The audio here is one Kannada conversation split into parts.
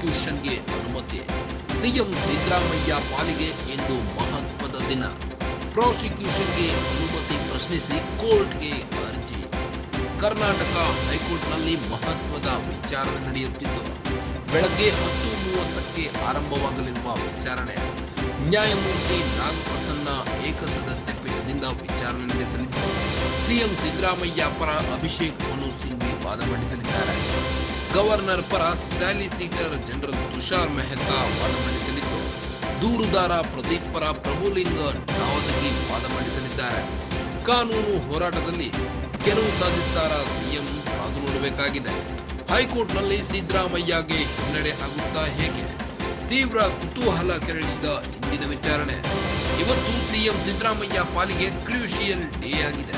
ಪ್ರಾಸಿಕ್ಯೂಷನ್ಗೆ ಅನುಮತಿ. ಸಿಎಂ ಸಿದ್ದರಾಮಯ್ಯ ಪಾಲಿಗೆ ಇಂದು ಮಹತ್ವದ ದಿನ. ಪ್ರಾಸಿಕ್ಯೂಷನ್ಗೆ ಅನುಮತಿ ಪ್ರಶ್ನಿಸಿ ಕೋರ್ಟ್ಗೆ ಅರ್ಜಿ. ಕರ್ನಾಟಕ ಹೈಕೋರ್ಟ್ನಲ್ಲಿ ಮಹತ್ವದ ವಿಚಾರಣೆ ನಡೆಯುತ್ತಿದ್ದು, ಬೆಳಗ್ಗೆ 10:30ಕ್ಕೆ ಆರಂಭವಾಗಲಿರುವ ವಿಚಾರಣೆ ನ್ಯಾಯಮೂರ್ತಿ ನಾಗಪ್ರಸನ್ನ ಏಕಸದಸ್ಯ ಪೀಠದಿಂದ ವಿಚಾರಣೆ ನಡೆಸಲಿದ್ದು, ಸಿಎಂ ಸಿದ್ದರಾಮಯ್ಯ ಪರ ಅಭಿಷೇಕ್ ಮನು ಸಿಂಘ್ವಿ ವಾದ ಮಂಡಿಸಲಿದ್ದಾರೆ. ಗವರ್ನರ್ ಪರ ಸಾಲಿಸಿಟರ್ ಜನರಲ್ ತುಷಾರ್ ಮೆಹ್ತಾ ವಾದ ಮಂಡಿಸಲಿದ್ದು, ದೂರುದಾರ ಪ್ರದೀಪ್ ಪರ ಪ್ರಭುಲಿಂಗ ನಾವದಗಿ ವಾದ ಮಂಡಿಸಲಿದ್ದಾರೆ. ಕಾನೂನು ಹೋರಾಟದಲ್ಲಿ ಗೆಲುವು ಸಾಧಿಸುತ್ತಾರಾ ಸಿಎಂ ಕಾದು ನೋಡಬೇಕಾಗಿದೆ. ಹೈಕೋರ್ಟ್ನಲ್ಲಿ ಸಿದ್ದರಾಮಯ್ಯಗೆ ಹಿನ್ನಡೆ ಆಗುತ್ತಾ ಹೇಗೆ? ತೀವ್ರ ಕುತೂಹಲ ಕೆರಳಿಸಿದ ಇಂದಿನ ವಿಚಾರಣೆ. ಇವತ್ತು ಸಿಎಂ ಸಿದ್ದರಾಮಯ್ಯ ಪಾಲಿಗೆ ಕ್ರೂಷಿಯಲ್ ಡೇ ಆಗಿದೆ.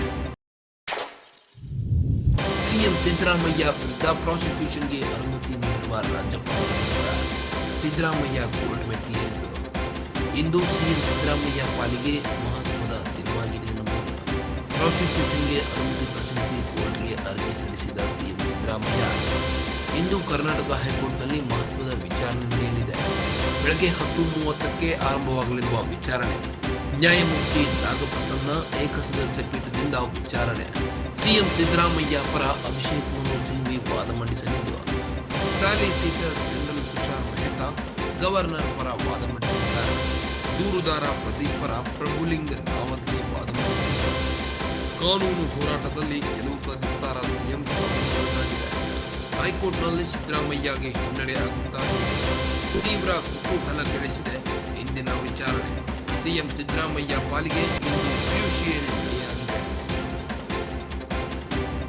ಸಿಎಂ ಸಿದ್ದರಾಮಯ್ಯ ವಿರುದ್ಧ ಪ್ರಾಸಿಕ್ಯೂಷನ್ಗೆ ಅನುಮತಿ ನೀಡಿರುವ ರಾಜ್ಯಪಾಲ ಸಿದ್ದರಾಮಯ್ಯ ಕೋರ್ಟ್ ಮೆಟ್ಟಿಲೇರಿದ್ದು, ಇಂದು ಸಿಎಂ ಸಿದ್ದರಾಮಯ್ಯ ಪಾಲಿಗೆ ಮಹತ್ವದ ದಿನವಾಗಿದೆ ಎನ್ನಬಹುದು. ಪ್ರಾಸಿಕ್ಯೂಷನ್ಗೆ ಅನುಮತಿ ಪ್ರಶ್ನಿಸಿ ಕೋರ್ಟ್ಗೆ ಅರ್ಜಿ ಸಲ್ಲಿಸಿದ ಸಿಎಂ ಸಿದ್ದರಾಮಯ್ಯ ಇಂದು ಕರ್ನಾಟಕ ಹೈಕೋರ್ಟ್ನಲ್ಲಿ ಮಹತ್ವದ ವಿಚಾರಣೆ ನಡೆಯಲಿದೆ. ಬೆಳಗ್ಗೆ 10:30ಕ್ಕೆ ಆರಂಭವಾಗಲಿರುವ ವಿಚಾರಣೆ ನ್ಯಾಯಮೂರ್ತಿ ನಾಗಪ್ರಸನ್ನ ಏಕಸದಸ್ಯ ಪೀಠದಿಂದ ವಿಚಾರಣೆ. ಸಿಎಂ ಸಿದ್ದರಾಮಯ್ಯ ಪರ ಅಭಿಷೇಕ್ ಮನು ಸಿಂಘ್ವಿ ವಾದ ಮಂಡಿಸಲಿದ್ದು, solicitor general Tushar Mehta governor ಪರ ವಾದ ಮಂಡಿಸಲಿದ್ದಾರೆ. ದೂರುದಾರ ಪ್ರದೀಪ್ ಪರ ಪ್ರಭುಲಿಂಗ ನಾವದಗಿ ವಾದ ಮಂಡಿಸಲಿದ್ದಾರೆ. ಕಾನೂನು ಹೋರಾಟದಲ್ಲಿ ಗೆಲುವು ಸಾಧಿಸುತ್ತಾರಾ ಸಿಎಂ ಕಾದುನೋಡಬೇಕಾಗಿದೆ. ಹೈಕೋರ್ಟ್ನಲ್ಲಿ ಸಿದ್ದರಾಮಯ್ಯಗೆ ಹಿನ್ನಡೆ ಆಗುತ್ತಾ ತೀವ್ರ ಕುತೂಹಲ ಕೆರಳಿಸಿದೆ ಇಂದಿನ ವಿಚಾರಣೆ. ಸಿಎಂ ಸಿದ್ದರಾಮಯ್ಯ ಪಾಲಿಗೆ ಇಂದು ಕ್ರೂಷಿಯಲ್ ಡೇ ಆಗಿದೆ.